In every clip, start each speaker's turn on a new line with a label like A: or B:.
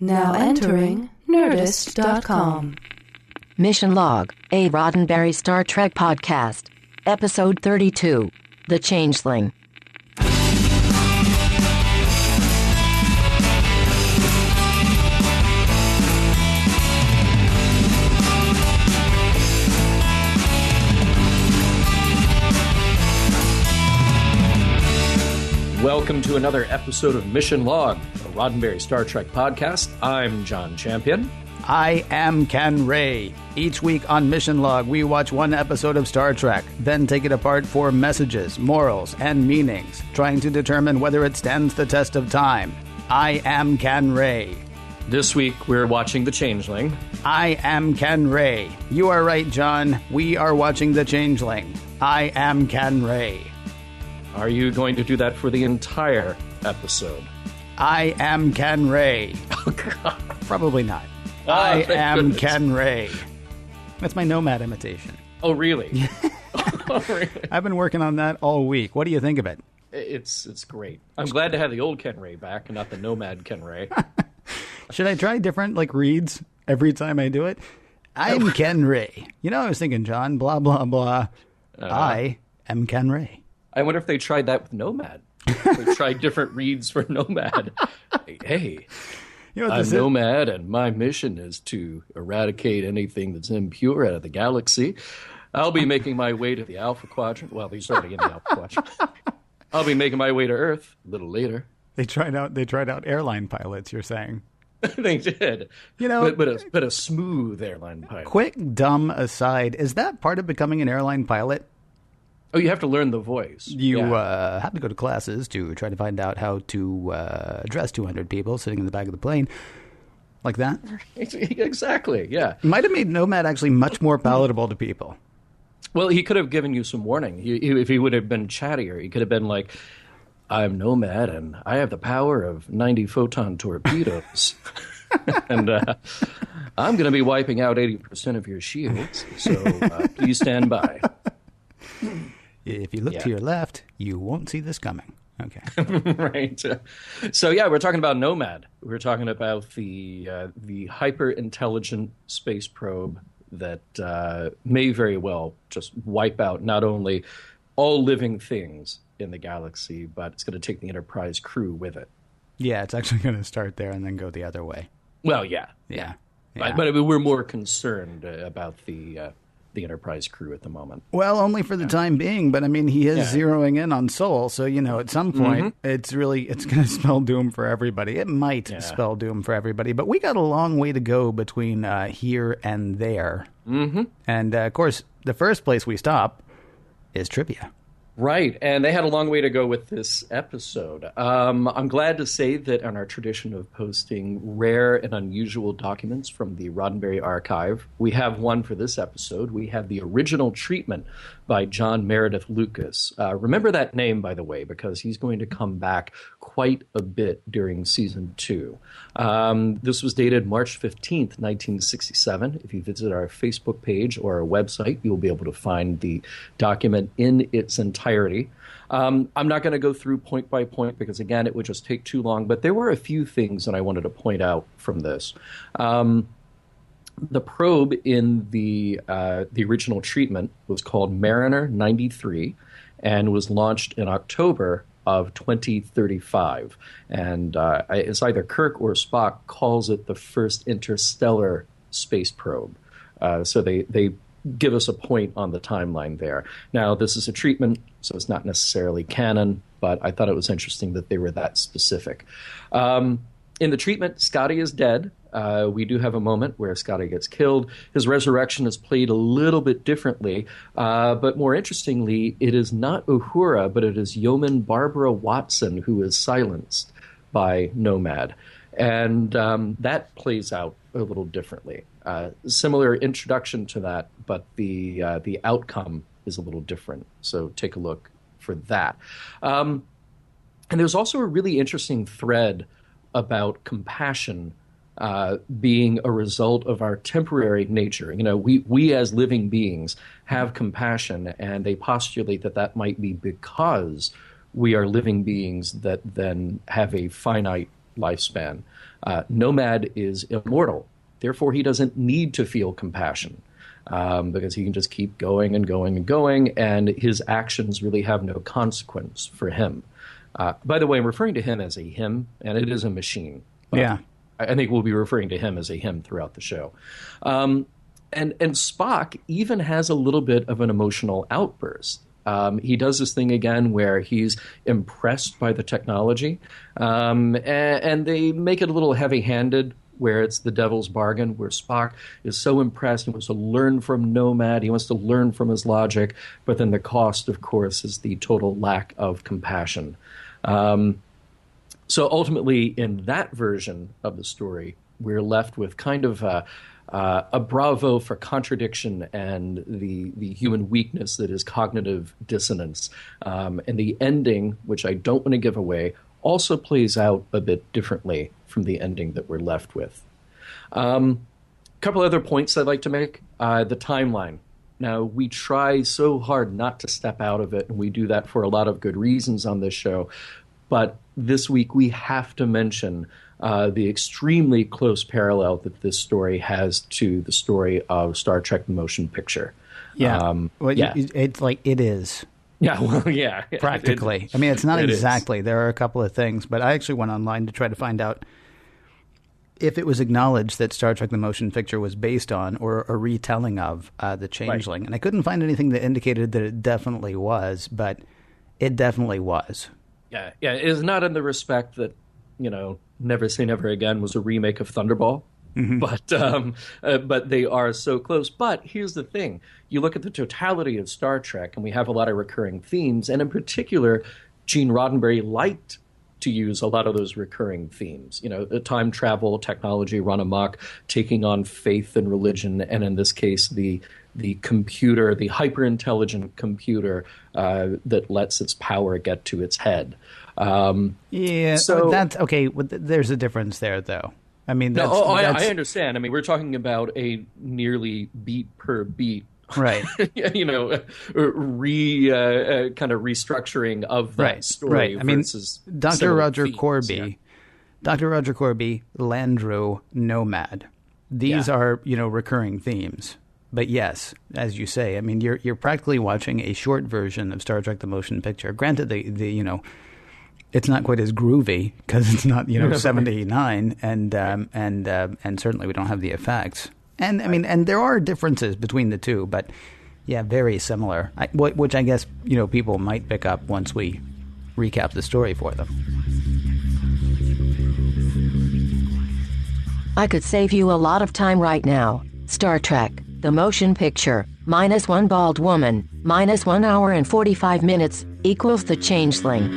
A: Now entering Nerdist.com.
B: Mission Log, a Roddenberry Star Trek podcast. Episode 32, The Changeling.
C: Welcome to another episode of Mission Log, a Roddenberry Star Trek podcast. I'm John Champion.
D: I am Ken Ray. Each week on Mission Log, we watch one episode of Star Trek, then take it apart for messages, morals, and meanings, trying to determine whether it stands the test of time. I am Ken Ray.
C: This week, we're watching The Changeling.
D: I am Ken Ray. You are right, John. We are watching The Changeling. I am Ken Ray.
C: Are you going to do that for the entire episode?
D: I am Ken Ray.
C: Oh, God.
D: Probably not.
C: Oh,
D: I am
C: goodness.
D: Ken Ray. That's my Nomad imitation.
C: Oh, really? Oh, really?
D: I've been working on that all week. What do you think of it?
C: It's great. I'm glad to have the old Ken Ray back and not the Nomad Ken Ray.
D: Should I try different, reads every time I do it? I'm Ken Ray. You know, I was thinking, John, blah, blah, blah. I am Ken Ray.
C: I wonder if they tried that with Nomad. They tried different reads for Nomad. Hey,
D: You know what
C: I'm
D: this is?
C: Nomad, and my mission is to eradicate anything that's impure out of the galaxy. I'll be making my way to the Alpha Quadrant. Well, he's already in the Alpha Quadrant. I'll be making my way to Earth a little later.
D: They tried out airline pilots, you're saying.
C: They did.
D: You know,
C: but a smooth airline pilot.
D: quick, dumb aside, is that part of becoming an airline pilot?
C: Oh, you have to learn the voice.
D: You
C: Yeah.
D: have to go to classes to try to find out how to address 200 people sitting in the back of the plane. Like that?
C: Exactly, yeah.
D: Might have made Nomad actually much more palatable to people.
C: Well, he could have given you some warning. If he would have been chattier, he could have been like, I'm Nomad, and I have the power of 90 photon torpedoes. And I'm going to be wiping out 80% of your shields, so please stand by.
D: If you look to your left, you won't see this coming. Okay.
C: Right. So, yeah, we're talking about Nomad. We're talking about the hyper-intelligent space probe that may very well just wipe out not only all living things in the galaxy, but it's going to take the Enterprise crew with it.
D: Yeah, it's actually going to start there and then go the other way.
C: Well, yeah.
D: Yeah.
C: But I mean, we're more concerned about the Enterprise crew at the moment.
D: Well, only for the time being, but I mean, he is zeroing in on Sol, so, at some point, it's going to spell doom for everybody. It might spell doom for everybody, but we got a long way to go between here and there. Mm-hmm. And, of course, the first place we stop is trivia.
C: Right, and they had a long way to go with this episode. I'm glad to say that in our tradition of posting rare and unusual documents from the Roddenberry archive, we have one for this episode. We have the original treatment by John Meredith Lucas. Remember that name, by the way, because he's going to come back quite a bit during Season 2. This was dated March 15th, 1967. If you visit our Facebook page or our website, you'll be able to find the document in its entirety. I'm not going to go through point by point because, again, it would just take too long, but there were a few things that I wanted to point out from this. The probe in the original treatment was called Mariner 93 and was launched in October of 2035. And it's either Kirk or Spock calls it the first interstellar space probe. So they give us a point on the timeline there. Now, this is a treatment, so it's not necessarily canon, but I thought it was interesting that they were that specific. In the treatment, Scotty is dead. We do have a moment where Scotty gets killed. His resurrection is played a little bit differently, but more interestingly, it is not Uhura, but it is Yeoman Barbara Watson who is silenced by Nomad. And that plays out a little differently. Similar introduction to that, but the outcome is a little different. So take a look for that. And there's also a really interesting thread about compassion being a result of our temporary nature. We as living beings have compassion, and they postulate that might be because we are living beings that then have a finite lifespan. Nomad is immortal. Therefore, he doesn't need to feel compassion because he can just keep going and going and going, and his actions really have no consequence for him. By the way, I'm referring to him as a him, and it is a machine.
D: Yeah.
C: I think we'll be referring to him as a him throughout the show. And Spock even has a little bit of an emotional outburst. He does this thing again where he's impressed by the technology, and they make it a little heavy-handed, where it's the devil's bargain, where Spock is so impressed, he wants to learn from Nomad, he wants to learn from his logic, but then the cost, of course, is the total lack of compassion. So ultimately, in that version of the story, we're left with kind of a bravo for contradiction and the human weakness that is cognitive dissonance. And the ending, which I don't want to give away, also plays out a bit differently from the ending that we're left with. A couple other points I'd like to make. The timeline. Now, we try so hard not to step out of it, and we do that for a lot of good reasons on this show. But this week, we have to mention the extremely close parallel that this story has to the story of Star Trek: The Motion Picture.
D: Yeah, it's like it is.
C: Yeah, well, yeah.
D: Practically. I mean, it's not exactly. There are a couple of things, but I actually went online to try to find out if it was acknowledged that Star Trek: The Motion Picture was based on or a retelling of The Changeling. Right. And I couldn't find anything that indicated that it definitely was, but it definitely was.
C: Yeah, it is not in the respect that, Never Say Never Again was a remake of Thunderball. Mm-hmm. But they are so close. But here's the thing. You look at the totality of Star Trek, and we have a lot of recurring themes. And in particular, Gene Roddenberry liked to use a lot of those recurring themes. Time travel, technology run amok, taking on faith and religion, and in this case, the computer, the hyper-intelligent computer that lets its power get to its head.
D: So that's okay. There's a difference there, though. I mean,
C: I understand. I mean, we're talking about a nearly beat per beat,
D: right?
C: kind of restructuring of that story.
D: Right. I mean, Dr. Roger
C: themes,
D: Corby, Dr. Roger Corby, Landru, Nomad. These are recurring themes. But yes, as you say, I mean, you're practically watching a short version of Star Trek: The Motion Picture. Granted, the it's not quite as groovy because it's not 79, and certainly we don't have the effects. And I mean, and there are differences between the two, but yeah, very similar. Which I guess people might pick up once we recap the story for them.
B: I could save you a lot of time right now. Star Trek: The Motion Picture, -1 bald woman, -1 hour and 45 minutes, equals The Changeling.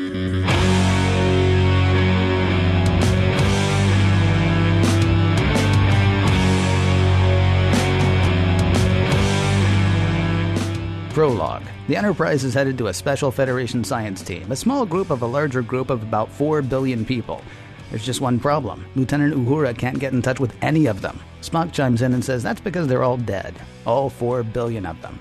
D: Prologue. The Enterprise is headed to a special Federation science team, a small group of a larger group of about 4 billion people. There's just one problem. Lieutenant Uhura can't get in touch with any of them. Spock chimes in and says that's because they're all dead. All 4 billion of them.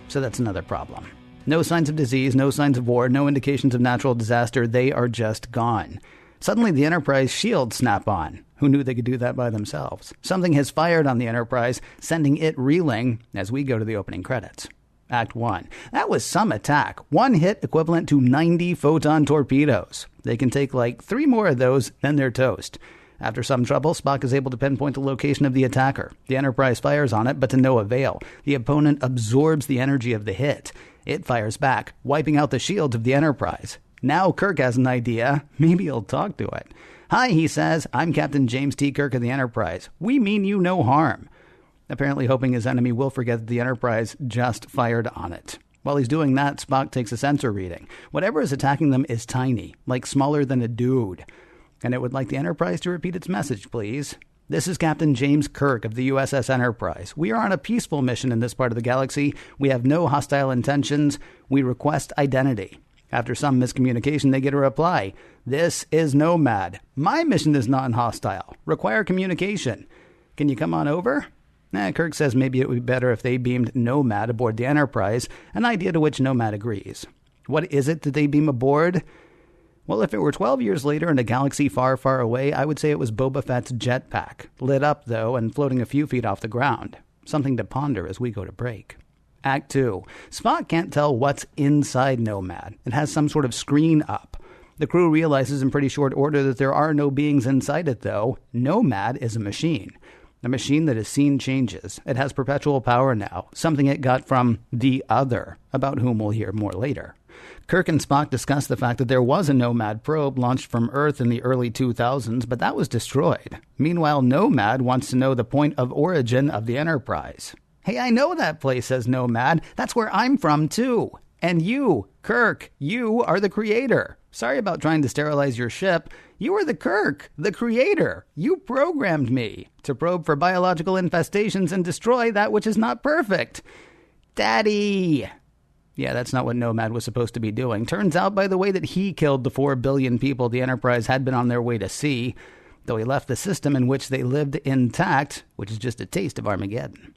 D: So that's another problem. No signs of disease, no signs of war, no indications of natural disaster. They are just gone. Suddenly the Enterprise shields snap on. Who knew they could do that by themselves? Something has fired on the Enterprise, sending it reeling as we go to the opening credits. Act 1. That was some attack. One hit equivalent to 90 photon torpedoes. They can take like 3 more of those, then they're toast. After some trouble, Spock is able to pinpoint the location of the attacker. The Enterprise fires on it, but to no avail. The opponent absorbs the energy of the hit. It fires back, wiping out the shields of the Enterprise. Now Kirk has an idea. Maybe he'll talk to it. Hi, he says. I'm Captain James T. Kirk of the Enterprise. We mean you no harm. Apparently hoping his enemy will forget that the Enterprise just fired on it. While he's doing that, Spock takes a sensor reading. Whatever is attacking them is tiny, like smaller than a dude. And it would like the Enterprise to repeat its message, please. This is Captain James Kirk of the USS Enterprise. We are on a peaceful mission in this part of the galaxy. We have no hostile intentions. We request identity. After some miscommunication, they get a reply. This is Nomad. My mission is non-hostile. Require communication. Can you come on over? Kirk says maybe it would be better if they beamed Nomad aboard the Enterprise, an idea to which Nomad agrees. What is it that they beam aboard? Well, if it were 12 years later in a galaxy far, far away, I would say it was Boba Fett's jetpack, lit up, though, and floating a few feet off the ground. Something to ponder as we go to break. Act 2. Spock can't tell what's inside Nomad. It has some sort of screen up. The crew realizes in pretty short order that there are no beings inside it, though. Nomad is a machine. A machine that has seen changes. It has perpetual power now, something it got from the Other, about whom we'll hear more later. Kirk and Spock discuss the fact that there was a Nomad probe launched from Earth in the early 2000s, but that was destroyed. Meanwhile, Nomad wants to know the point of origin of the Enterprise. Hey, I know that place, says Nomad. That's where I'm from, too. And you, Kirk, you are the creator. Sorry about trying to sterilize your ship. You are the Kirk, the creator. You programmed me to probe for biological infestations and destroy that which is not perfect. Daddy! Yeah, that's not what Nomad was supposed to be doing. Turns out, by the way, that he killed the 4 billion people the Enterprise had been on their way to see, though he left the system in which they lived intact, which is just a taste of Armageddon.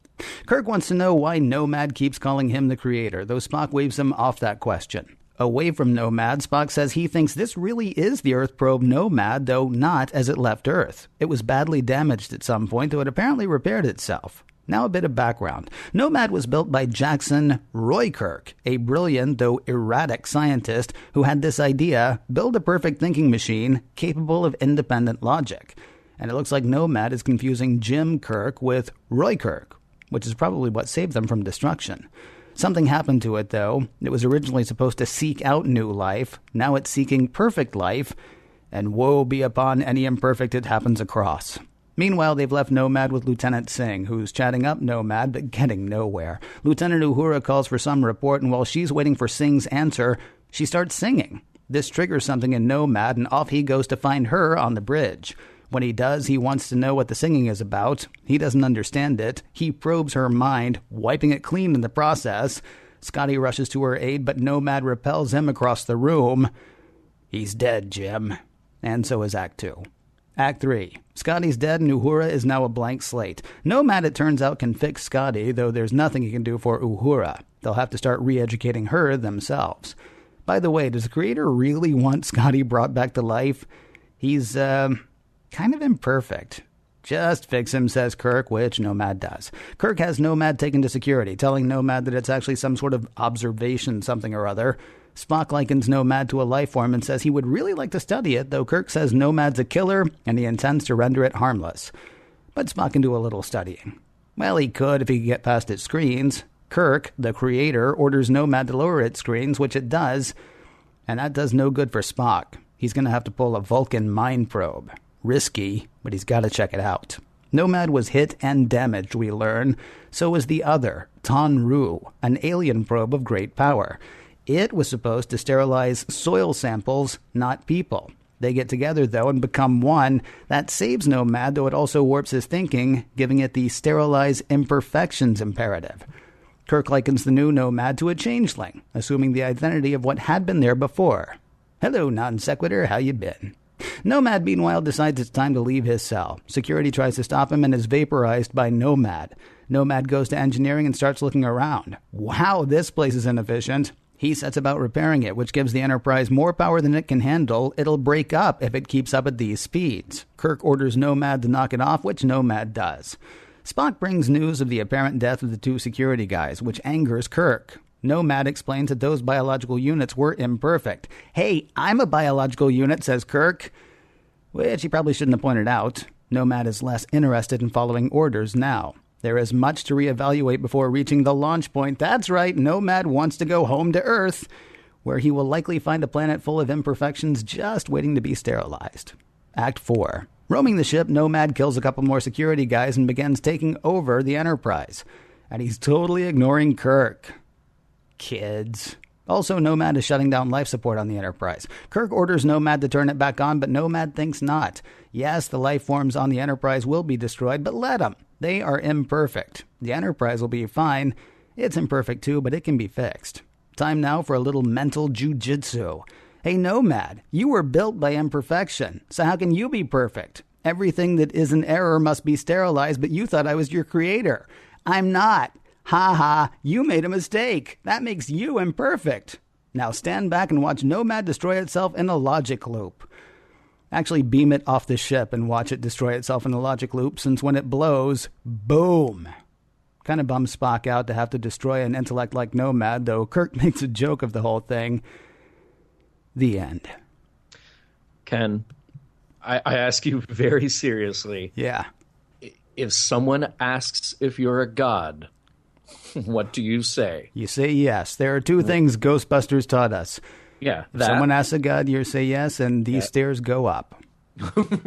D: Kirk wants to know why Nomad keeps calling him the creator, though Spock waves him off that question. Away from Nomad, Spock says he thinks this really is the Earth probe Nomad, though not as it left Earth. It was badly damaged at some point, though it apparently repaired itself. Now a bit of background. Nomad was built by Jackson Roy Kirk, a brilliant though erratic scientist who had this idea, build a perfect thinking machine capable of independent logic. And it looks like Nomad is confusing Jim Kirk with Roy Kirk, which is probably what saved them from destruction. Something happened to it, though. It was originally supposed to seek out new life. Now it's seeking perfect life, and woe be upon any imperfect it happens across. Meanwhile, they've left Nomad with Lieutenant Singh, who's chatting up Nomad, but getting nowhere. Lieutenant Uhura calls for some report, and while she's waiting for Singh's answer, she starts singing. This triggers something in Nomad, and off he goes to find her on the bridge. When he does, he wants to know what the singing is about. He doesn't understand it. He probes her mind, wiping it clean in the process. Scotty rushes to her aid, but Nomad repels him across the room. He's dead, Jim. And so is Act 2. Act 3. Scotty's dead and Uhura is now a blank slate. Nomad, it turns out, can fix Scotty, though there's nothing he can do for Uhura. They'll have to start re-educating her themselves. By the way, does the creator really want Scotty brought back to life? He's, kind of imperfect. Just fix him, says Kirk, which Nomad does. Kirk has Nomad taken to security, telling Nomad that it's actually some sort of observation something or other. Spock likens Nomad to a life form and says he would really like to study it, though Kirk says Nomad's a killer and he intends to render it harmless. But Spock can do a little studying. Well, he could if he could get past its screens. Kirk, the creator, orders Nomad to lower its screens, which it does, and that does no good for Spock. He's going to have to pull a Vulcan mind probe. Risky, but he's got to check it out. Nomad was hit and damaged, we learn. So was the other, Tonru, an alien probe of great power. It was supposed to sterilize soil samples, not people. They get together, though, and become one. That saves Nomad, though it also warps his thinking, giving it the sterilize imperfections imperative. Kirk likens the new Nomad to a changeling, assuming the identity of what had been there before. Hello, non-sequitur, how you been? Nomad, meanwhile, decides it's time to leave his cell. Security tries to stop him and is vaporized by Nomad. Nomad goes to engineering and starts looking around. Wow, this place is inefficient. He sets about repairing it, which gives the Enterprise more power than it can handle. It'll break up if it keeps up at these speeds. Kirk orders Nomad to knock it off, which Nomad does. Spock brings news of the apparent death of the 2 security guys, which angers Kirk. Nomad explains that those biological units were imperfect. Hey, I'm a biological unit, says Kirk, which he probably shouldn't have pointed out. Nomad is less interested in following orders now. There is much to reevaluate before reaching the launch point. That's right, Nomad wants to go home to Earth, where he will likely find a planet full of imperfections just waiting to be sterilized. Act 4. Roaming the ship, Nomad kills a couple more security guys and begins taking over the Enterprise. And he's totally ignoring Kirk. Kids. Also, Nomad is shutting down life support on the Enterprise. Kirk orders Nomad to turn it back on, but Nomad thinks not. Yes, the life forms on the Enterprise will be destroyed, but let them. They are imperfect. The Enterprise will be fine. It's imperfect too, but it can be fixed. Time now for a little mental jujitsu. Hey, Nomad, you were built by imperfection, so how can you be perfect? Everything that is an error must be sterilized, but you thought I was your creator. I'm not. Ha ha, you made a mistake. That makes you imperfect. Now stand back and watch Nomad destroy itself in a logic loop. Actually beam it off the ship and watch it destroy itself in a logic loop, since when it blows, boom. Kind of bums Spock out to have to destroy an intellect like Nomad, though Kirk makes a joke of the whole thing. The end.
C: Ken, I ask you very seriously.
D: Yeah.
C: If someone asks if you're a god, what do you say?
D: You say yes. There are two things Ghostbusters taught us.
C: Yeah.
D: If someone asks a god, you say yes, and these stairs go up.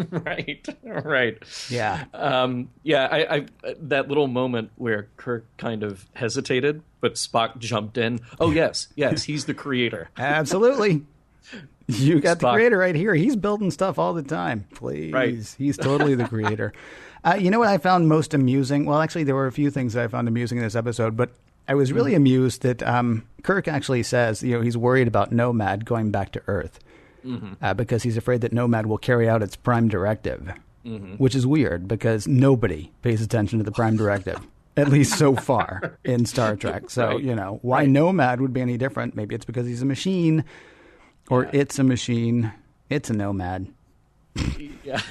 C: Right.
D: Yeah.
C: I that little moment where Kirk kind of hesitated, but Spock jumped in. Oh, yes, he's the creator.
D: Absolutely. You got
C: Spock.
D: the creator right here. He's building stuff all the time. Please.
C: Right.
D: He's totally the creator. You know what I found most amusing? Well, actually, there were a few things that I found amusing in this episode, but I was really amused that Kirk actually says, he's worried about Nomad going back to Earth because he's afraid that Nomad will carry out its prime directive, which is weird because nobody pays attention to the prime directive, at least so far in Star Trek. So, why Nomad would be any different? Maybe it's because he's a machine. Or it's a machine. It's a nomad.
C: Yeah.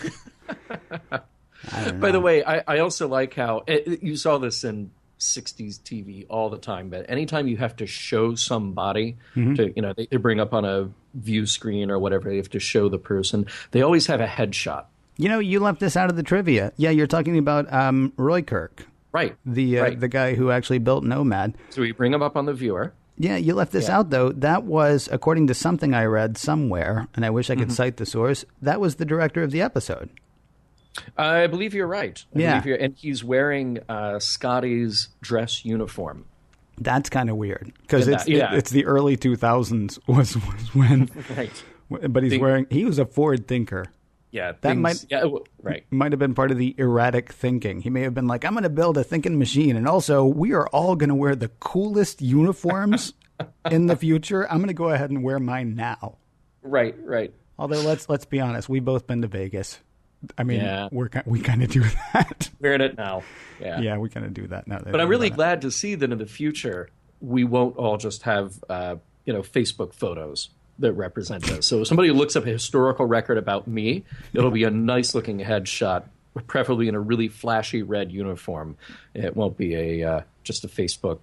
C: By the way, I also like how you saw this in 60s TV all the time, but anytime you have to show somebody to, they bring up on a view screen or whatever, they have to show the person, they always have a headshot.
D: You left this out of the trivia. Yeah, you're talking about Roy Kirk.
C: Right.
D: The guy who actually built Nomad.
C: So we bring him up on the viewer.
D: Yeah, you left this out, though. That was, according to something I read somewhere, and I wish I could cite the source, that was the director of the episode. I
C: believe you're right. And he's wearing Scotty's dress uniform.
D: That's kind of weird, because it's the early 2000s was when...
C: Right.
D: But he was a forward thinker.
C: Yeah,
D: might have been part of the erratic thinking. He may have been like, I'm going to build a thinking machine, and also we are all going to wear the coolest uniforms in the future. I'm going to go ahead and wear mine now.
C: Right.
D: Although let's be honest, we've both been to Vegas. I mean, we kind of do that.
C: We're in it now.
D: Yeah, we kind of do that now.
C: But I'm really glad to see that in the future we won't all just have Facebook photos that represent us. So if somebody looks up a historical record about me, it'll be a nice looking headshot, preferably in a really flashy red uniform. It won't be just a Facebook,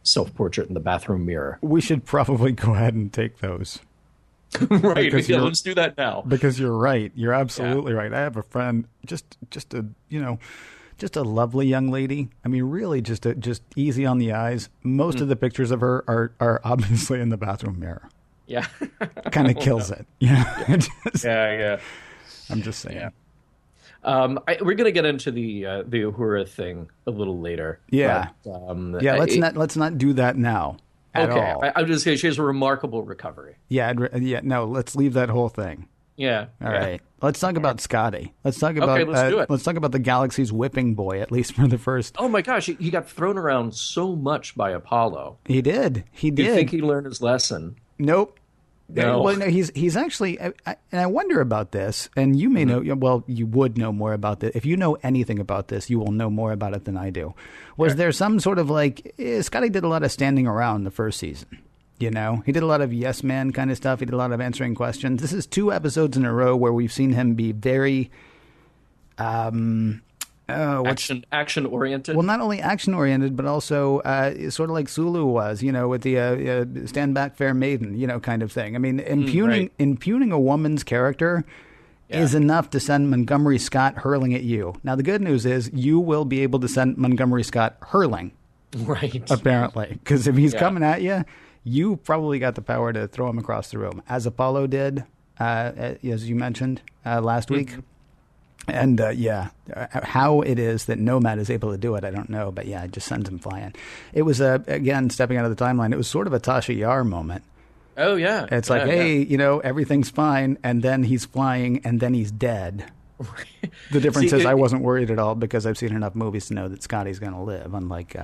C: self-portrait in the bathroom mirror.
D: We should probably go ahead and take those.
C: Right. Let's do that now.
D: Because you're right. You're absolutely right. I have a friend, just a lovely young lady. I mean, really just easy on the eyes. Most of the pictures of her are obviously in the bathroom mirror.
C: Yeah.
D: Kind of kills it. Yeah.
C: Yeah.
D: I'm just saying.
C: Yeah. We're going to get into the Uhura thing a little later.
D: Yeah.
C: But,
D: let's not do that now at all.
C: I'm just saying she has a remarkable recovery.
D: Yeah. No, let's leave that whole thing.
C: Yeah.
D: All right. Let's talk about Scotty. Let's talk about
C: let's do it.
D: Let's talk about the galaxy's whipping boy, at least for the first.
C: Oh my gosh, he got thrown around so much by Apollo.
D: He did.
C: You think he learned his lesson?
D: Nope.
C: No.
D: Well, no, he's actually, and I wonder about this, and you may know, well, you would know more about this. If you know anything about this, you will know more about it than I do. Was there some sort of Scotty did a lot of standing around the first season, he did a lot of yes man kind of stuff. He did a lot of answering questions. This is 2 episodes in a row where we've seen him be very,
C: action oriented.
D: Well, not only action oriented, but also sort of like Sulu was, with the stand back, fair maiden, kind of thing. I mean, impugning a woman's character is enough to send Montgomery Scott hurling at you. Now, the good news is you will be able to send Montgomery Scott hurling,
C: right?
D: Apparently, because if he's coming at you, you probably got the power to throw him across the room, as Apollo did, as you mentioned last week. And, how it is that Nomad is able to do it, I don't know. But, it just sends him flying. It was, again, stepping out of the timeline, it was sort of a Tasha Yar moment.
C: Oh, yeah.
D: It's like, hey, everything's fine, and then he's flying, and then he's dead. The difference is I wasn't worried at all because I've seen enough movies to know that Scotty's going to live, unlike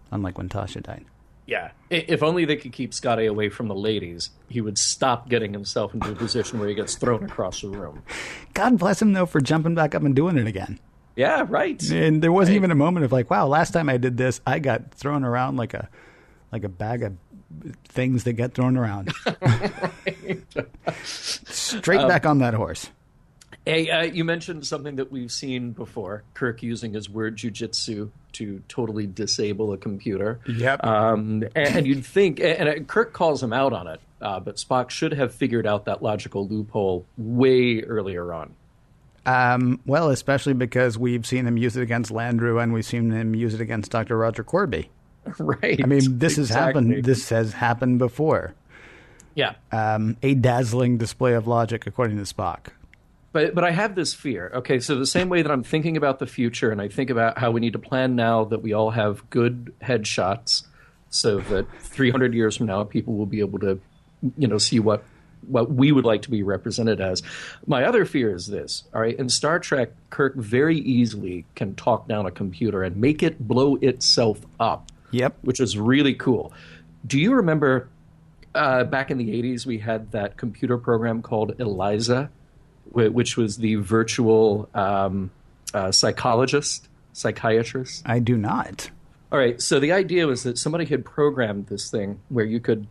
D: when Tasha died.
C: Yeah. If only they could keep Scotty away from the ladies, he would stop getting himself into a position where he gets thrown across the room.
D: God bless him, though, for jumping back up and doing it again.
C: Yeah, right.
D: And there wasn't even a moment of wow, last time I did this, I got thrown around like a like a bag of things that get thrown around.
C: Right.
D: Straight back on that horse.
C: Hey, you mentioned something that we've seen before, Kirk using his word jujitsu to totally disable a computer.
D: Yep.
C: And you'd think, and Kirk calls him out on it, but Spock should have figured out that logical loophole way earlier on.
D: Well, especially because we've seen him use it against Landru and we've seen him use it against Dr. Roger Corby.
C: Right.
D: I mean, this has
C: exactly.
D: happened. This has happened before.
C: Yeah.
D: A dazzling display of logic, according to Spock.
C: But I have this fear. Okay, so the same way that I'm thinking about the future and I think about how we need to plan now that we all have good headshots so that 300 years from now people will be able to, see what we would like to be represented as. My other fear is this, all right? In Star Trek, Kirk very easily can talk down a computer and make it blow itself up.
D: Yep.
C: Which is really cool. Do you remember back in the 80s we had that computer program called Eliza, which was the virtual psychiatrist?
D: I do not.
C: All right, so the idea was that somebody had programmed this thing where you could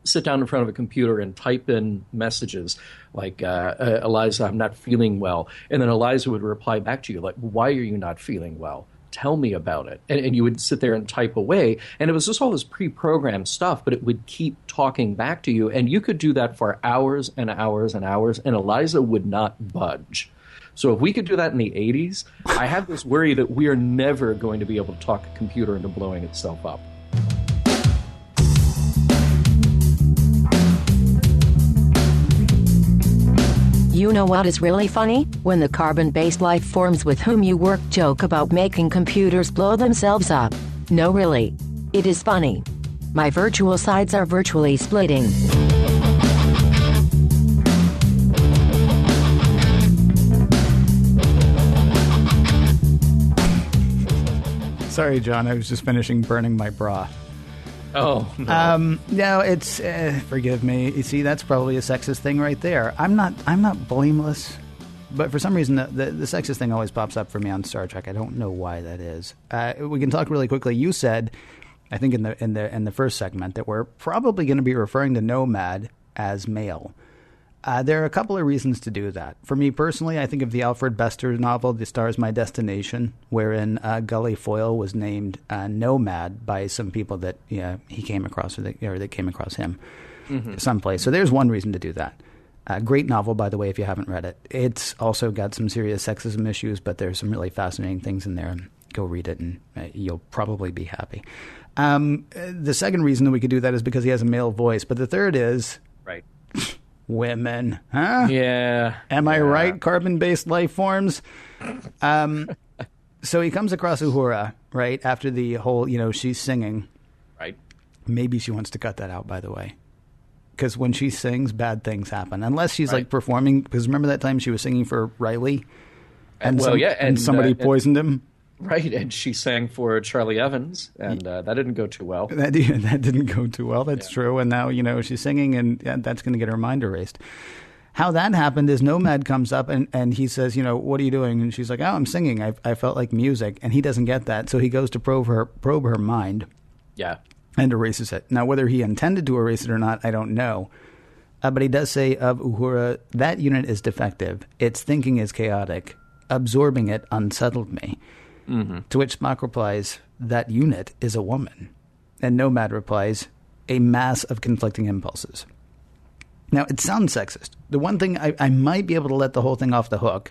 C: sit down in front of a computer and type in messages like, Eliza, I'm not feeling well. And then Eliza would reply back to you like, why are you not feeling well? Tell me about it. And you would sit there and type away. And it was just all this pre-programmed stuff, but it would keep talking back to you. And you could do that for hours and hours and hours, and Eliza would not budge. So if we could do that in the 80s, I have this worry that we are never going to be able to talk a computer into blowing itself up.
B: You know what is really funny? When the carbon-based life forms with whom you work joke about making computers blow themselves up. No, really. It is funny. My virtual sides are virtually splitting.
D: Sorry, John. I was just finishing burning my bra.
C: Oh. No.
D: No, it's forgive me. You see, that's probably a sexist thing right there. I'm not blameless, but for some reason the sexist thing always pops up for me on Star Trek. I don't know why that is. We can talk really quickly. You said, I think in the first segment, that we're probably going to be referring to Nomad as male. There are a couple of reasons to do that. For me personally, I think of the Alfred Bester novel, The Star Is My Destination, wherein Gully Foyle was named Nomad by some people that he came across, or that came across him someplace. So there's one reason to do that. Great novel, by the way, if you haven't read it. It's also got some serious sexism issues, but there's some really fascinating things in there. Go read it, and you'll probably be happy. The second reason that we could do that is because he has a male voice. But the third is...
C: Right.
D: Women, huh?
C: Yeah.
D: Am I right? Carbon-based life forms. So he comes across Uhura, right, after the whole, she's singing.
C: Right.
D: Maybe she wants to cut that out, by the way. Because when she sings, bad things happen. Unless she's, like, performing. Because remember that time she was singing for Riley? And somebody poisoned him?
C: Right, and she sang for Charlie Evans, and that didn't go too well.
D: That didn't go too well, that's true. And now, she's singing, and that's going to get her mind erased. How that happened is Nomad comes up, and he says, what are you doing? And she's like, oh, I'm singing. I felt like music. And he doesn't get that, so he goes to probe her mind.
C: Yeah.
D: And erases it. Now, whether he intended to erase it or not, I don't know. But he does say of Uhura, that unit is defective. Its thinking is chaotic. Absorbing it unsettled me. Mm-hmm. To which Spock replies, that unit is a woman. And Nomad replies, a mass of conflicting impulses. Now, it sounds sexist. The one thing I might be able to let the whole thing off the hook,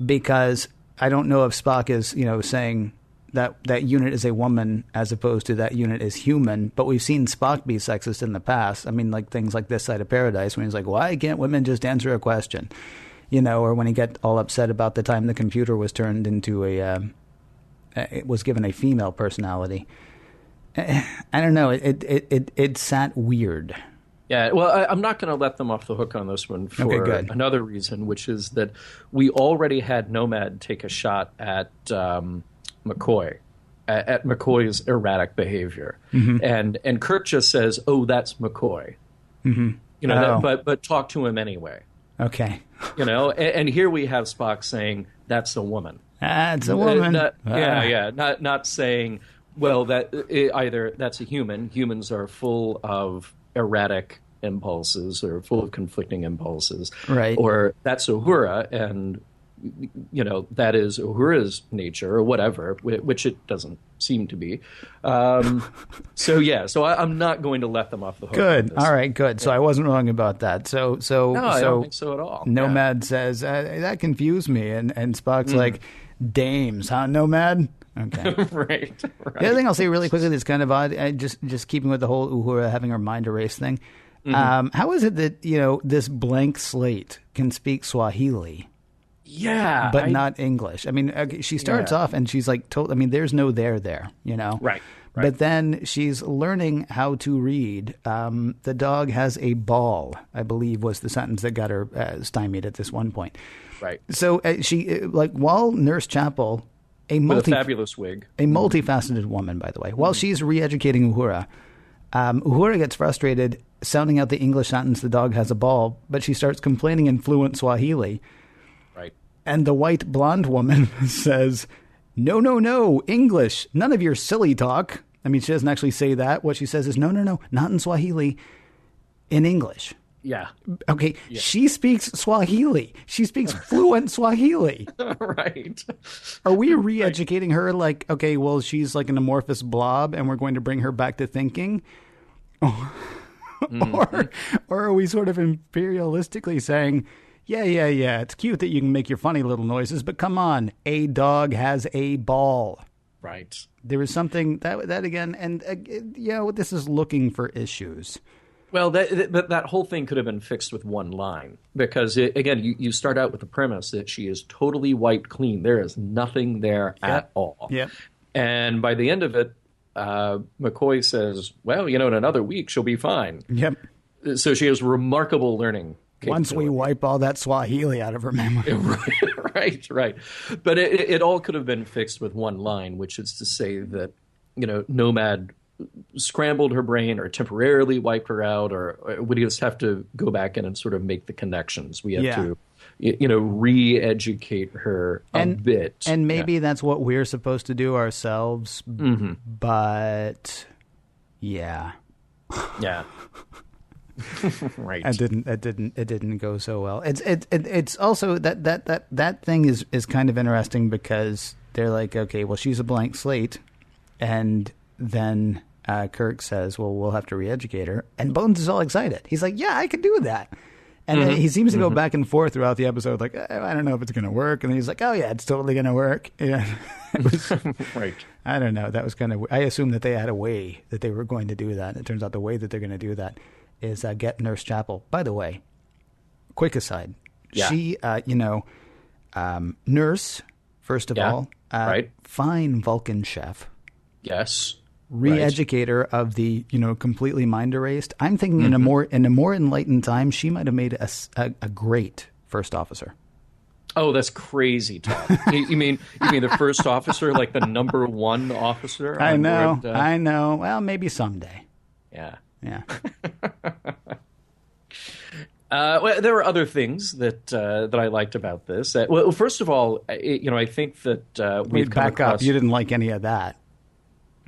D: because I don't know if Spock is, saying that unit is a woman as opposed to that unit is human. But we've seen Spock be sexist in the past. I mean, like things like This Side of Paradise, when he's like, why can't women just answer a question? Or when he got all upset about the time the computer was turned into it was given a female personality. I don't know. It sat weird.
C: Yeah, well, I'm not going to let them off the hook on this one for another reason, which is that we already had Nomad take a shot at McCoy, at McCoy's erratic behavior. Mm-hmm. And Kirk just says, oh, that's McCoy. Mm-hmm. But talk to him anyway.
D: Okay.
C: And here we have Spock saying, that's a woman.
D: That's a woman.
C: Not saying Well, either that's a human. Humans are full of erratic impulses or full of conflicting impulses.
D: Right.
C: Or that's Uhura, and, that is Uhura's nature or whatever, which it doesn't seem to be. So I'm not going to let them off the hook.
D: Good. All right, good. So I wasn't wrong about that. So
C: I don't think so at all.
D: Nomad says, that confused me. And Spock's like, dames, huh, Nomad? Okay.
C: Right.
D: The other thing I'll say really quickly that's kind of odd, just keeping with the whole Uhura having her mind erased thing. How is it that, this blank slate can speak Swahili?
C: Yeah.
D: But not English. I mean, she starts off and she's like, there's no there,
C: Right.
D: But then she's learning how to read. The dog has a ball, I believe was the sentence that got her stymied at this one point.
C: Right.
D: So while Nurse Chapel,
C: with a fabulous wig.
D: A multifaceted woman, by the way. While she's re-educating Uhura, Uhura gets frustrated sounding out the English sentence, the dog has a ball, but she starts complaining in fluent Swahili.
C: Right.
D: And the white blonde woman says, no, English, none of your silly talk. I mean, she doesn't actually say that. What she says is, no, not in Swahili, in English.
C: Yeah.
D: Okay, yeah. She speaks Swahili. She speaks fluent Swahili.
C: Right.
D: Are we re-educating her like, okay, well, she's like an amorphous blob and we're going to bring her back to thinking? Or are we sort of imperialistically saying, yeah, it's cute that you can make your funny little noises, but come on, a dog has a ball.
C: Right.
D: There is something that again, and this is looking for issues.
C: Well, that whole thing could have been fixed with one line because, again, you start out with the premise that she is totally wiped clean. There is nothing there at all.
D: Yep.
C: And by the end of it, McCoy says, well, in another week, she'll be fine.
D: Yep.
C: So she has remarkable learning capability.
D: Once we wipe all that Swahili out of her memory.
C: Right. But it all could have been fixed with one line, which is to say that, Nomad scrambled her brain or temporarily wiped her out, or we just have to go back in and sort of make the connections. We have to, re-educate her a bit.
D: And maybe that's what we're supposed to do ourselves. Mm-hmm. But yeah.
C: Yeah. Right.
D: It didn't go so well. It's also that thing is kind of interesting because they're like, okay, well, she's a blank slate, and then Kirk says, well, we'll have to re-educate her. And Bones is all excited. He's like, yeah, I could do that. And then he seems to go back and forth throughout the episode, like, I don't know if it's going to work. And then he's like, oh, yeah, it's totally going to work. Yeah.
C: Right.
D: I don't know. That was kind of, I assumed that they had a way that they were going to do that. And it turns out the way that they're going to do that is get Nurse Chapel. By the way, quick aside. Yeah. She, Nurse, first of all, fine Vulcan chef.
C: Yes.
D: Re-educator of the, completely mind erased. I'm thinking in a more enlightened time, she might have made a great first officer.
C: Oh, that's crazy talk. You mean the first officer, like the number one officer?
D: I know. Well, maybe someday.
C: Yeah.
D: Well,
C: there were other things that I liked about this. Well, first of all, I think that we've come
D: back up. You didn't like any of that.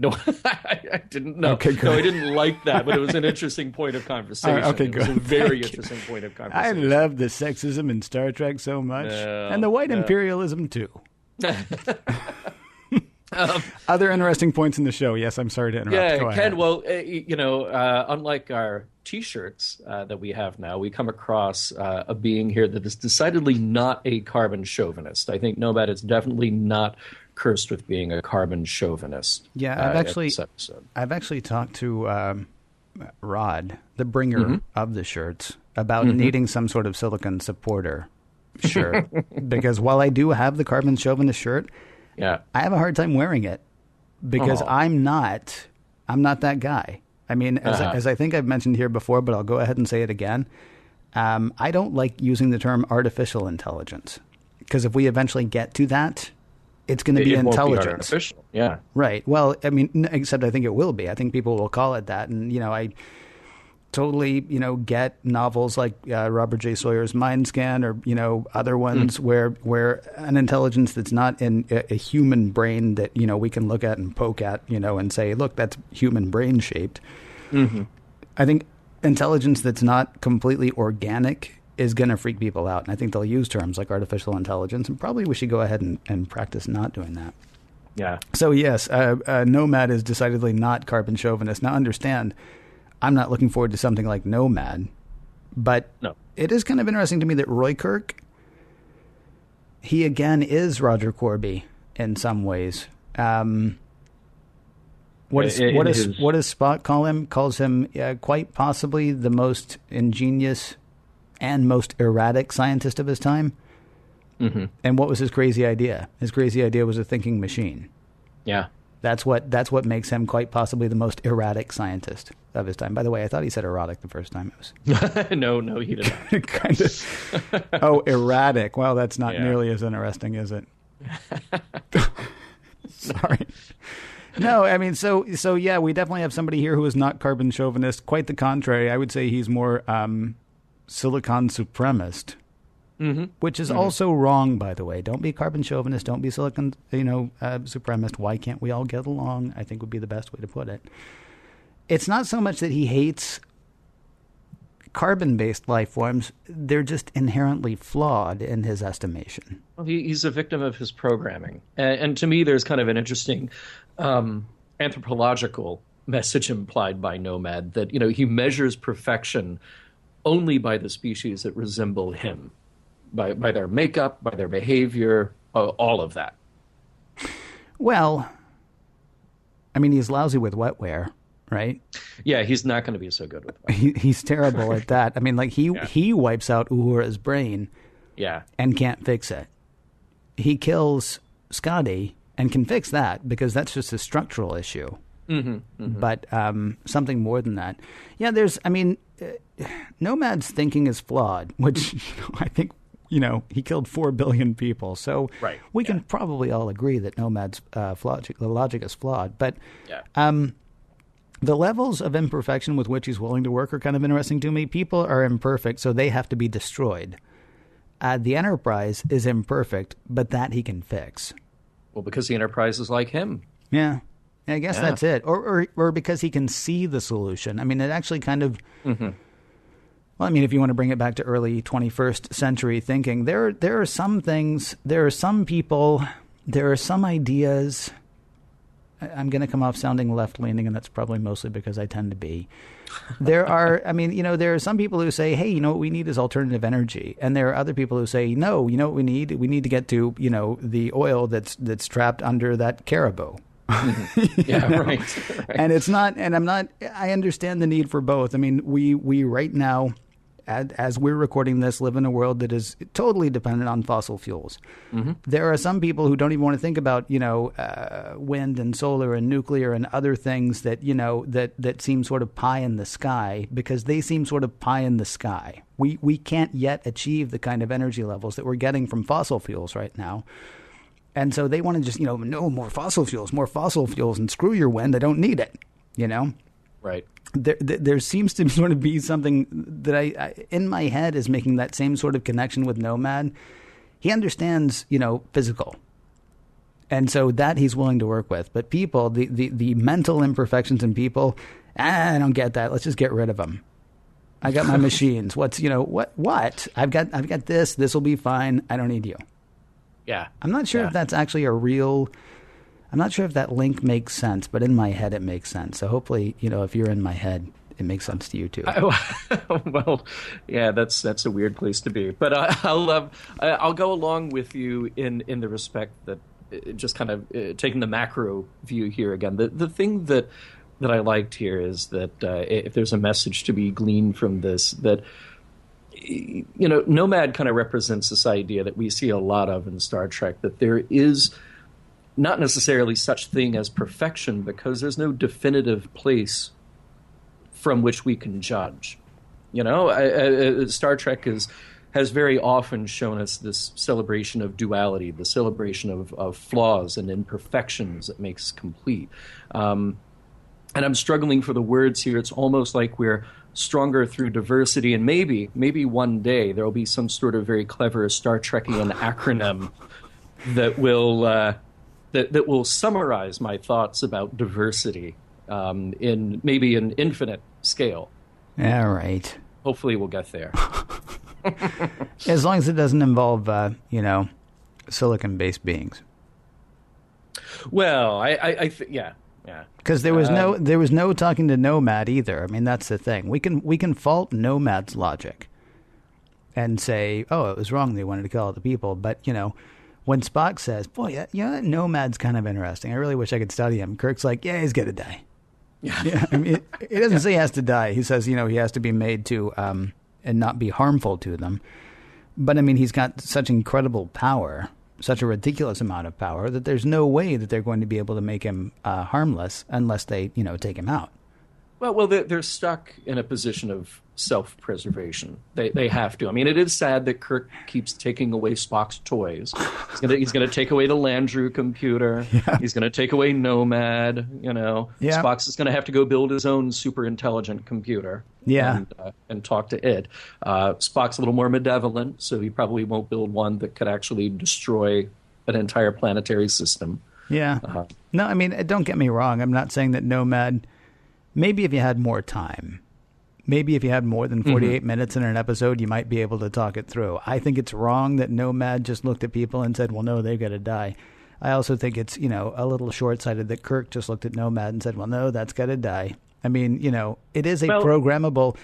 C: No, I didn't. No,
D: okay, good.
C: No, I didn't like that, but it was an interesting point of conversation.
D: Okay, good.
C: It was a very interesting point of conversation.
D: I love the sexism in Star Trek so much, and the white imperialism too. Other interesting points in the show. Yes, I'm sorry to interrupt.
C: Yeah,
D: Go
C: Ken.
D: ahead.
C: Well, unlike our T-shirts that we have now, we come across a being here that is decidedly not a carbon chauvinist. I think Nomad is definitely not cursed with being a carbon chauvinist.
D: Yeah, I've actually talked to Rod, the bringer of the shirts, about needing some sort of silicon supporter shirt because while I do have the carbon chauvinist shirt, I have a hard time wearing it because I'm not that guy. I mean, as I think I've mentioned here before, but I'll go ahead and say it again. I don't like using the term artificial intelligence because if we eventually get to that, it's going to be intelligence.
C: Won't be artificial. Yeah.
D: Right. Well, I mean, except I think it will be. I think people will call it that. And, totally, get novels like Robert J. Sawyer's Mind Scan or, other ones where an intelligence that's not in a human brain that, we can look at and poke at, and say, look, that's human brain shaped. Mm-hmm. I think intelligence that's not completely organic is going to freak people out. And I think they'll use terms like artificial intelligence, and probably we should go ahead and practice not doing that.
C: Yeah.
D: So, yes, Nomad is decidedly not carbon chauvinist. Now, understand, I'm not looking forward to something like Nomad, but it is kind of interesting to me that Roy Kirk, he again is Roger Corby in some ways. What does Spock call him? Calls him quite possibly the most ingenious and most erratic scientist of his time. Mm-hmm. And what was his crazy idea? His crazy idea was a thinking machine.
C: Yeah.
D: That's what makes him quite possibly the most erratic scientist of his time. By the way, I thought he said erotic the first time. It was
C: No, he did not.
D: Kind of. Oh, erratic. Well, that's not nearly as interesting, is it? Sorry. No, I mean, so yeah, we definitely have somebody here who is not carbon chauvinist. Quite the contrary. I would say he's more silicon supremacist. Mm-hmm. Which is also wrong, by the way. Don't be carbon chauvinist. Don't be silicon, supremacist. Why can't we all get along? I think would be the best way to put it. It's not so much that he hates carbon-based life forms. They're just inherently flawed in his estimation.
C: Well, he's a victim of his programming. And to me, there's kind of an interesting anthropological message implied by Nomad that, he measures perfection only by the species that resemble him. By their makeup, by their behavior, all of that.
D: Well, I mean, he's lousy with wetware, right?
C: Yeah, he's not going to be so good with wetware.
D: He's terrible at that. I mean, like he wipes out Uhura's brain, and can't fix it. He kills Scotty and can fix that because that's just a structural issue. Mm-hmm, mm-hmm. But something more than that. Yeah, Nomad's thinking is flawed, which I think. He killed 4 billion people. So we can probably all agree that Nomad's logic is flawed. But the levels of imperfection with which he's willing to work are kind of interesting to me. People are imperfect, so they have to be destroyed. The Enterprise is imperfect, but that he can fix.
C: Well, because the Enterprise is like him.
D: Yeah. I guess that's it. Or because he can see the solution. I mean, it actually kind of... Mm-hmm. Well, I mean, if you want to bring it back to early 21st century thinking, there are some things, there are some people, there are some ideas. I'm going to come off sounding left-leaning, and that's probably mostly because I tend to be. There are some people who say, hey, what we need is alternative energy. And there are other people who say, no, what we need? We need to get to, the oil that's trapped under that caribou.
C: Right.
D: And it's not, and I understand the need for both. I mean, we right now, as we're recording this, live in a world that is totally dependent on fossil fuels. Mm-hmm. There are some people who don't even want to think about, wind and solar and nuclear and other things that, that seem sort of pie in the sky because they seem sort of pie in the sky. We can't yet achieve the kind of energy levels that we're getting from fossil fuels right now. And so they want to just, no, more fossil fuels, and screw your wind. I don't need it,
C: Right.
D: There seems to sort of be something that I in my head is making that same sort of connection with Nomad. He understands, physical. And so that he's willing to work with. But people, the mental imperfections in people, I don't get that. Let's just get rid of them. I got my machines. What's, what? I've got this. This will be fine. I don't need you.
C: Yeah.
D: I'm not sure if that's actually I'm not sure if that link makes sense, but in my head it makes sense. So hopefully, if you're in my head, it makes sense to you too.
C: Well, yeah, that's a weird place to be. But I'll go along with you in the respect that just kind of taking the macro view here again. The thing that I liked here is that if there's a message to be gleaned from this, that Nomad kind of represents this idea that we see a lot of in Star Trek, that there is not necessarily such thing as perfection because there's no definitive place from which we can judge. Star Trek has very often shown us this celebration of duality, the celebration of flaws and imperfections that makes complete. And I'm struggling for the words here. It's almost like we're stronger through diversity, and maybe one day there will be some sort of very clever Star Trekian acronym that will that will summarize my thoughts about diversity in maybe an infinite scale.
D: All right.
C: Hopefully, we'll get there.
D: As long as it doesn't involve, silicon-based beings.
C: Well, yeah.
D: Because there was no talking to Nomad either. I mean, that's the thing. We can fault Nomad's logic and say, oh, it was wrong. They wanted to kill all the people. But when Spock says, boy, that Nomad's kind of interesting. I really wish I could study him. Kirk's like, yeah, he's gonna die. Yeah. I mean, it doesn't say he has to die. He says, he has to be made to and not be harmful to them. But I mean, he's got such incredible power, such a ridiculous amount of power, that there's no way that they're going to be able to make him harmless unless they, take him out.
C: Well, they're stuck in a position of self-preservation. They have to. I mean, it is sad that Kirk keeps taking away Spock's toys. He's gonna take away the Landru computer. Yeah. He's gonna take away Nomad. Yeah. Spock's is gonna have to go build his own super intelligent computer.
D: Yeah.
C: And talk to it. Spock's a little more malevolent, so he probably won't build one that could actually destroy an entire planetary system.
D: Yeah. No, I mean, don't get me wrong. I'm not saying that Nomad. Maybe if you had more time, maybe if you had more than 48 minutes in an episode, you might be able to talk it through. I think it's wrong that Nomad just looked at people and said, well, no, they've got to die. I also think it's, a little short-sighted that Kirk just looked at Nomad and said, well, no, that's got to die. I mean, it is a programmable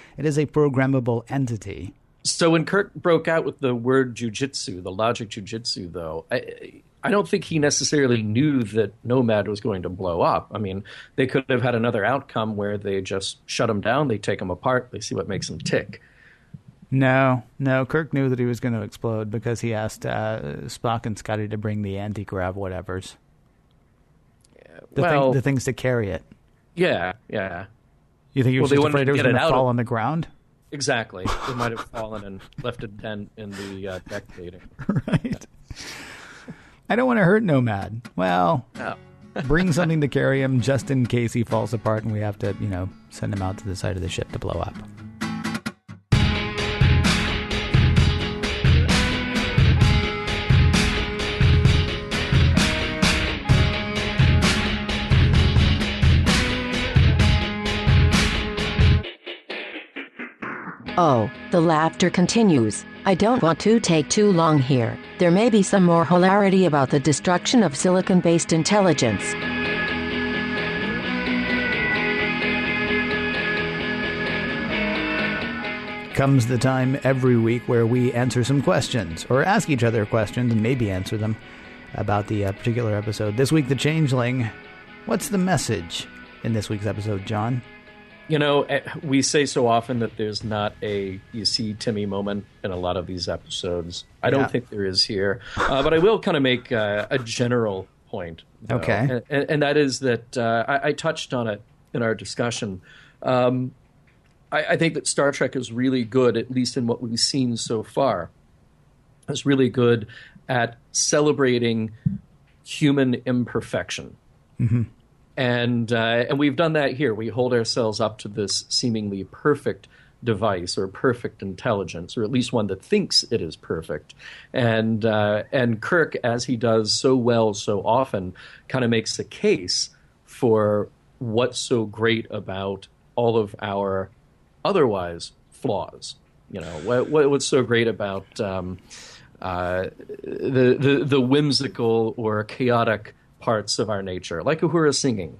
D: entity. So
C: when Kirk broke out with the word jujitsu, the logic jujitsu, though, I don't think he necessarily knew that Nomad was going to blow up. I mean, they could have had another outcome where they just shut him down, they take him apart, they see what makes him tick.
D: No, Kirk knew that he was going to explode because he asked Spock and Scotty to bring the anti-grav whatevers. The things to carry it.
C: Yeah.
D: You think he was just afraid it was going to fall on the ground?
C: Exactly. They might have fallen and left a dent in the deck plating.
D: Right. I don't want to hurt Nomad. Well, bring something to carry him just in case he falls apart and we have to, send him out to the side of the ship to blow up.
B: Oh, the laughter continues. I don't want to take too long here. There may be some more hilarity about the destruction of silicon-based intelligence.
D: Comes the time every week where we answer some questions, or ask each other questions and maybe answer them about the particular episode. This week, The Changeling. What's the message in this week's episode, John?
C: We say so often that there's not a you see Timmy moment in a lot of these episodes. I don't think there is here. But I will kind of make a general point. Though.
D: Okay.
C: And that is that I touched on it in our discussion. I think that Star Trek is really good, at least in what we've seen so far. It's really good at celebrating human imperfection. Mm-hmm. And we've done that here. We hold ourselves up to this seemingly perfect device or perfect intelligence, or at least one that thinks it is perfect. And Kirk, as he does so well so often, kind of makes a case for what's so great about all of our otherwise flaws. What's so great about the whimsical or chaotic parts of our nature, like Uhura singing,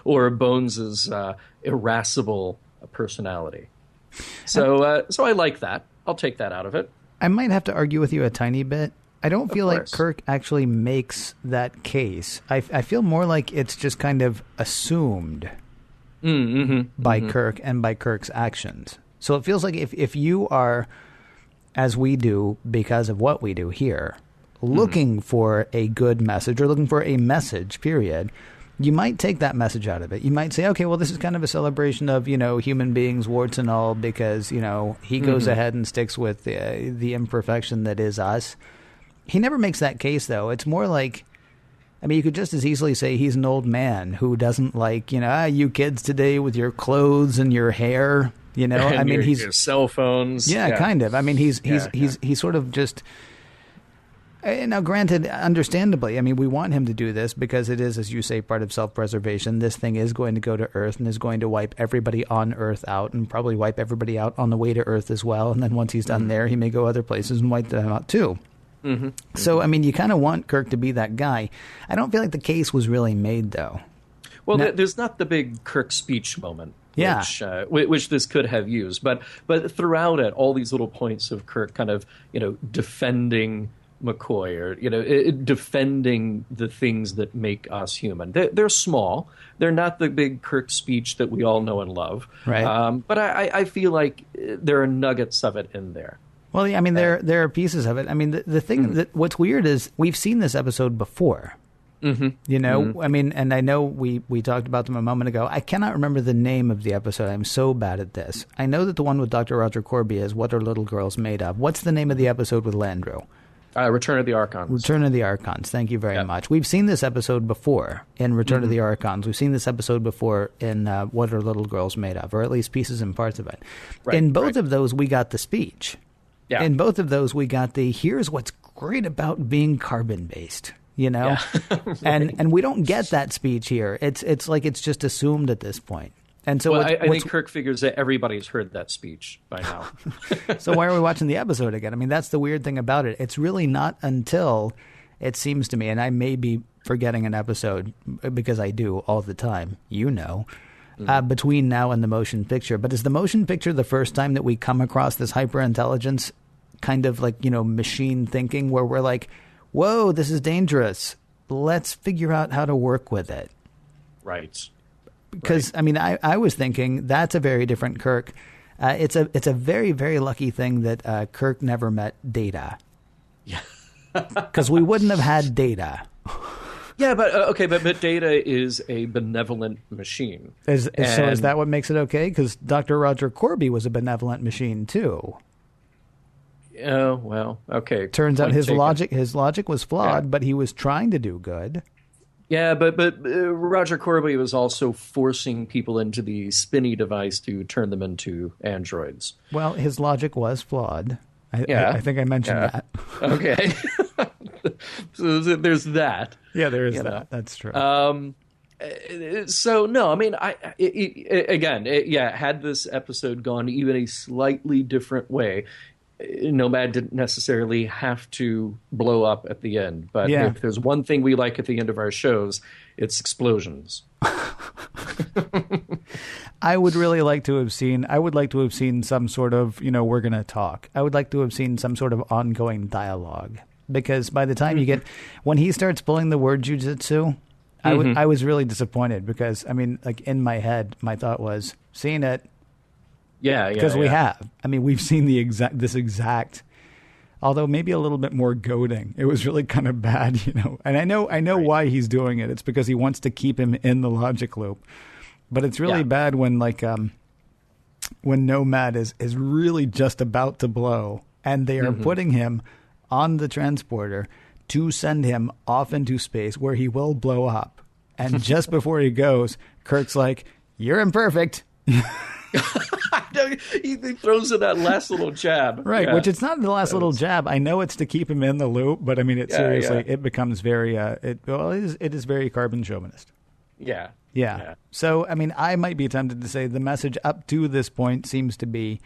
C: or Bones's irascible personality. So I like that. I'll take that out of it.
D: I might have to argue with you a tiny bit. I don't feel like Kirk actually makes that case. I feel more like it's just kind of assumed by Kirk and by Kirk's actions. So it feels like if you are, as we do because of what we do here, looking for a good message or looking for a message, period, you might take that message out of it. You might say, okay, well, this is kind of a celebration of, human beings, warts and all, because, he goes ahead and sticks with the imperfection that is us. He never makes that case, though. It's more like, I mean, you could just as easily say he's an old man who doesn't like, you kids today with your clothes and your hair,
C: And
D: I mean,
C: your cell phones.
D: Yeah, kind of. I mean, he's sort of just. Now, granted, understandably, I mean, we want him to do this because it is, as you say, part of self-preservation. This thing is going to go to Earth and is going to wipe everybody on Earth out and probably wipe everybody out on the way to Earth as well. And then once he's done there, he may go other places and wipe them out too. Mm-hmm. So, I mean, you kind of want Kirk to be that guy. I don't feel like the case was really made, though.
C: Well, there's not the big Kirk speech moment.
D: Yeah.
C: Which this could have used. But throughout it, all these little points of Kirk kind of, defending McCoy or, defending the things that make us human. They're small. They're not the big Kirk speech that we all know and love.
D: Right.
C: But I feel like there are nuggets of it in there.
D: Well, I mean, there are pieces of it. I mean, the thing that what's weird is we've seen this episode before. Mm-hmm. I mean, and I know we talked about them a moment ago. I cannot remember the name of the episode. I'm so bad at this. I know that the one with Dr. Roger Corby is What Are Little Girls Made Of? What's the name of the episode with Landru?
C: Return of the Archons.
D: Return of the Archons. Thank you very much. We've seen this episode before in Return of the Archons. We've seen this episode before in What Are Little Girls Made Of? Or at least pieces and parts of it. Right, in both of those, we got the speech. Yeah. In both of those, we got the here's what's great about being carbon-based. Yeah. Right. and we don't get that speech here. It's like it's just assumed at this point. And so
C: I think Kirk figures that everybody's heard that speech by now.
D: So why are we watching the episode again? I mean, that's the weird thing about it. It's really not until it seems to me, and I may be forgetting an episode because I do all the time, between now and the motion picture. But is the motion picture the first time that we come across this hyperintelligence kind of like, machine thinking where we're like, whoa, this is dangerous. Let's figure out how to work with it.
C: Right.
D: Because, I mean, I was thinking that's a very different Kirk. It's a very, very lucky thing that Kirk never met Data.
C: Yeah.
D: Because we wouldn't have had Data.
C: Yeah, but Data is a benevolent machine.
D: So is that what makes it okay? Because Dr. Roger Corby was a benevolent machine, too.
C: Oh, well, okay.
D: Turns out his logic was flawed, but he was trying to do good.
C: Yeah, but Roger Corby was also forcing people into the spinny device to turn them into androids.
D: Well, his logic was flawed. I think I mentioned that.
C: Okay. So there's that.
D: Yeah, there is that. That's true.
C: So, no, I mean, had this episode gone even a slightly different way, Nomad didn't necessarily have to blow up at the end. But if there's one thing we like at the end of our shows, it's explosions.
D: I would like to have seen some sort of, we're going to talk. I would like to have seen some sort of ongoing dialogue. Because by the time you get, when he starts pulling the word jujitsu, I was really disappointed because, I mean, like in my head, my thought was, seen it.
C: Yeah.
D: Because we have. I mean, we've seen this exact, although maybe a little bit more goading. It was really kind of bad, And I know why he's doing it. It's because he wants to keep him in the logic loop. But it's really bad when when Nomad is really just about to blow and they are putting him on the transporter to send him off into space where he will blow up. And just before he goes, Kirk's like, "You're imperfect."
C: He throws in that last little jab.
D: Right, which it's not the last little jab. I know it's to keep him in the loop, but I mean, it becomes very, it is very carbon chauvinist. Yeah. So, I mean, I might be tempted to say the message up to this point seems to be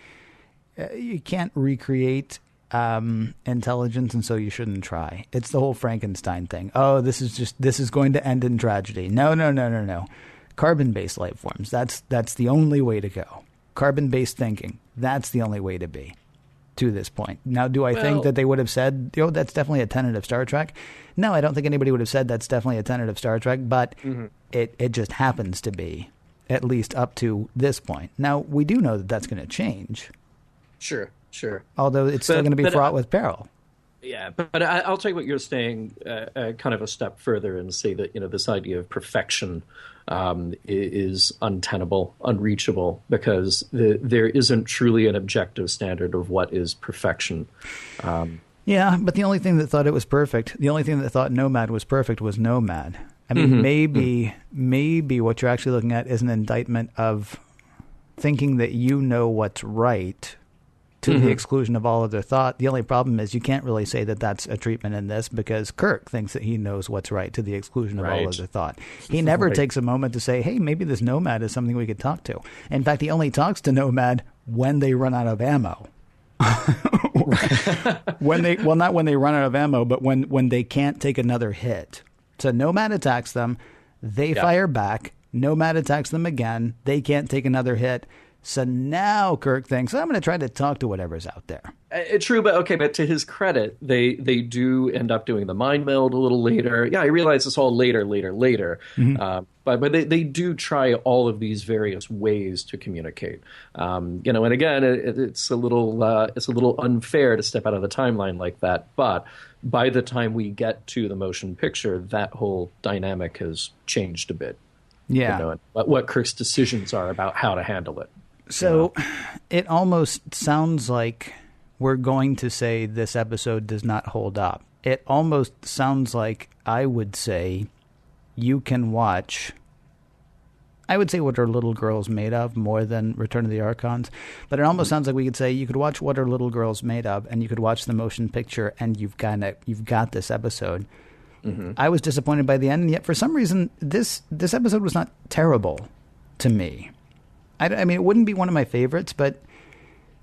D: you can't recreate intelligence, and so you shouldn't try. It's the whole Frankenstein thing. Oh, this is going to end in tragedy. No. Carbon-based life forms. That's the only way to go. Carbon-based thinking. That's the only way to be to this point. Now, do I think that they would have said, that's definitely a tenet of Star Trek? No, I don't think anybody would have said that's definitely a tenet of Star Trek, but it just happens to be, at least up to this point. Now, we do know that that's going to change.
C: Sure.
D: Although it's still going to be fraught with peril.
C: Yeah, but I'll take what you're saying kind of a step further and say that, this idea of perfection is untenable, unreachable, because there isn't truly an objective standard of what is perfection.
D: Yeah, but the only thing that thought it was perfect, the only thing that thought Nomad was perfect was Nomad. I mean, maybe what you're actually looking at is an indictment of thinking that you know what's right to the exclusion of all other thought. The only problem is you can't really say that that's a treatment in this because Kirk thinks that he knows what's right to the exclusion of all other thought. He never takes a moment to say, hey, maybe this Nomad is something we could talk to. In fact, he only talks to Nomad when they run out of ammo. Not when they run out of ammo, but when they can't take another hit. So Nomad attacks them, they fire back, Nomad attacks them again, they can't take another hit. So now Kirk thinks, I'm going to try to talk to whatever's out there.
C: True, but to his credit, they do end up doing the mind meld a little later. Yeah, I realize it's all later. But they do try all of these various ways to communicate. And again, it's a little unfair to step out of the timeline like that. But by the time we get to the motion picture, that whole dynamic has changed a bit.
D: Yeah.
C: What Kirk's decisions are about how to handle it.
D: So it almost sounds like we're going to say this episode does not hold up. It almost sounds like I would say you can watch, I would say What Are Little Girls Made Of more than Return of the Archons. But it almost sounds like we could say you could watch What Are Little Girls Made Of and you could watch the motion picture and you've got this episode. I was disappointed by the end, and yet for some reason this episode was not terrible to me. I mean, it wouldn't be one of my favorites, but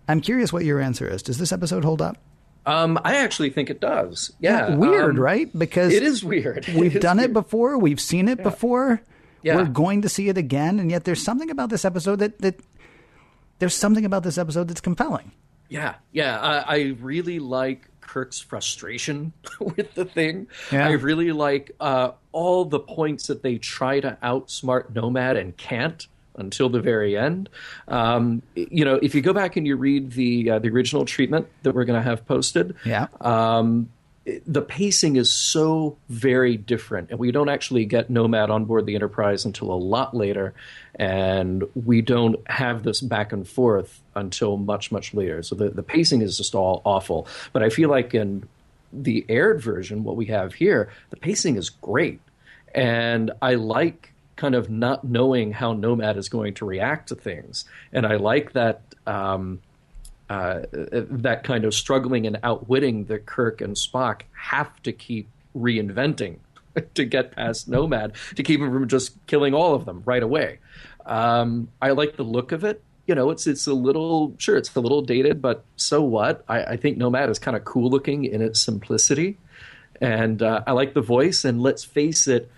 D: I'm curious what your answer is. Does this episode hold up?
C: I actually think it does. Yeah.
D: Weird, right? Because
C: it is weird.
D: We've done it before. We've seen it before. Yeah. We're going to see it again, and yet there's something about this episode that's compelling. Yeah.
C: I really like Kirk's frustration with the thing.
D: Yeah.
C: I really like all the points that they try to outsmart Nomad and can't until the very end. If you go back and you read the original treatment that we're going to have posted, the pacing is so very different, and we don't actually get Nomad on board the Enterprise until a lot later, and we don't have this back and forth until much, much later. So the pacing is just all awful. But I feel like in the aired version, what we have here, the pacing is great, and I like kind of not knowing how Nomad is going to react to things. And I like that that kind of struggling and outwitting that Kirk and Spock have to keep reinventing to get past Nomad, to keep him from just killing all of them right away. I like the look of it. It's a little dated, but so what? I think Nomad is kind of cool looking in its simplicity. And I like the voice, and let's face it,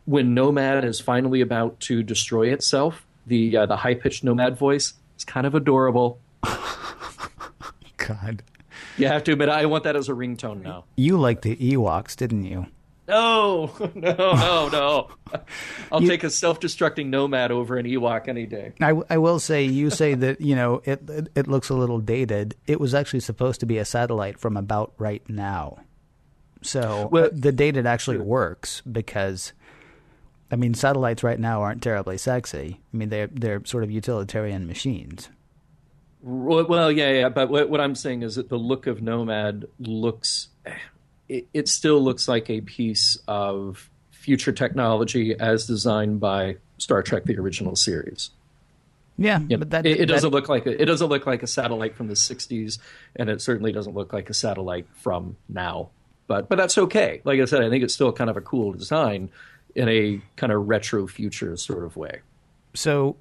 C: when Nomad is finally about to destroy itself, the high-pitched Nomad voice is kind of adorable.
D: God.
C: You have to admit, I want that as a ringtone now.
D: You liked the Ewoks, didn't you?
C: No. I'll take a self-destructing Nomad over an Ewok any day.
D: I will say, you say that, it looks a little dated. It was actually supposed to be a satellite from about right now. So the dated actually works because, I mean, satellites right now aren't terribly sexy. I mean, they're sort of utilitarian machines.
C: Well, yeah. But what I'm saying is that the look of Nomad looks, it still looks like a piece of future technology as designed by Star Trek: The Original Series.
D: Yeah, but
C: it doesn't look like a satellite from the '60s, and it certainly doesn't look like a satellite from now. But that's okay. Like I said, I think it's still kind of a cool design in a kind of retro future sort of way.
D: So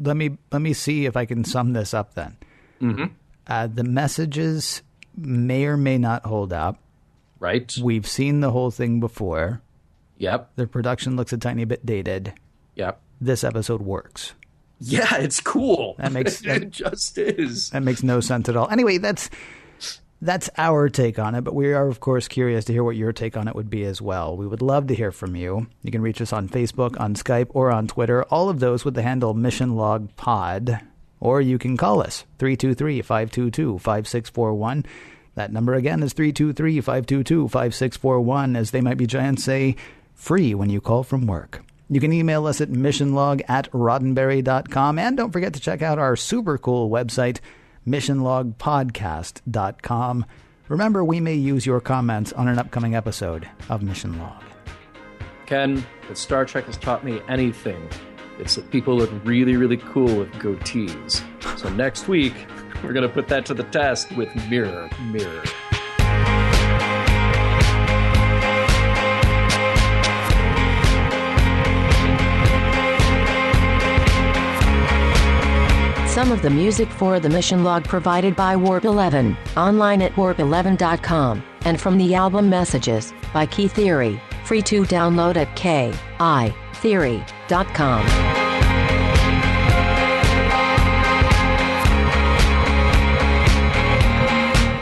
D: let me see if I can sum this up then. Mm-hmm. The messages may or may not hold up.
C: Right.
D: We've seen the whole thing before.
C: Yep.
D: The production looks a tiny bit dated.
C: Yep.
D: This episode works.
C: Yeah, it's cool.
D: It
C: just is.
D: That makes no sense at all. Anyway, that's our take on it, but we are, of course, curious to hear what your take on it would be as well. We would love to hear from you. You can reach us on Facebook, on Skype, or on Twitter, all of those with the handle Mission Log Pod, or you can call us, 323-522-5641. That number again is 323-522-5641, as They Might Be Giants say, free when you call from work. You can email us at missionlog@roddenberry.com, and don't forget to check out our super cool website, missionlogpodcast.com. Remember, we may use your comments on an upcoming episode of Mission Log.
C: Ken, if Star Trek has taught me anything, it's that people look really, really cool with goatees. So next week, we're going to put that to the test with Mirror, Mirror.
B: Some of the music for the Mission Log provided by Warp 11, online at warp11.com, and from the album Messages by Key Theory, free to download at kitheory.com.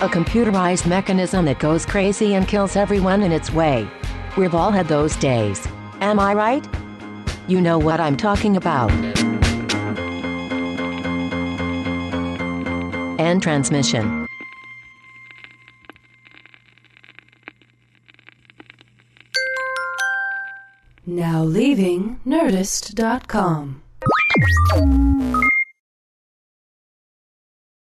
B: A computerized mechanism that goes crazy and kills everyone in its way. We've all had those days. Am I right? You know what I'm talking about. End transmission.
A: Now leaving Nerdist.com.